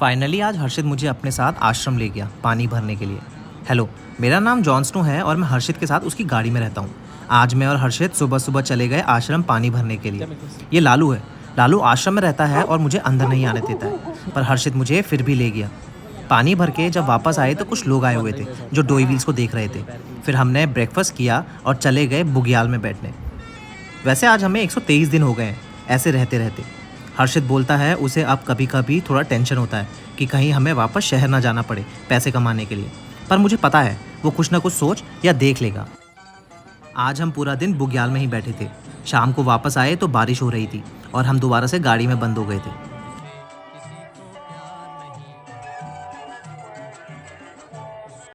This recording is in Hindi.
फाइनली आज हर्षित मुझे अपने साथ आश्रम ले गया पानी भरने के लिए। हेलो, मेरा नाम जॉन स्नो है और मैं हर्षित के साथ उसकी गाड़ी में रहता हूँ। आज मैं और हर्षित सुबह सुबह चले गए आश्रम पानी भरने के लिए। ये लालू है। लालू आश्रम में रहता है और मुझे अंदर नहीं आने देता है, पर हर्षित मुझे फिर भी ले गया। पानी भर के जब वापस आए तो कुछ लोग आए हुए थे जो डोई व्हील्स को देख रहे थे। फिर हमने ब्रेकफास्ट किया और चले गए बुग्याल में बैठने। वैसे आज हमें 123 दिन हो गए हैं ऐसे रहते रहते। हर्षित बोलता है उसे अब कभी कभी थोड़ा टेंशन होता है कि कहीं हमें वापस शहर ना जाना पड़े पैसे कमाने के लिए, पर मुझे पता है वो कुछ ना कुछ सोच या देख लेगा। आज हम पूरा दिन बुग्याल में ही बैठे थे। शाम को वापस आए तो बारिश हो रही थी और हम दोबारा से गाड़ी में बंद हो गए थे।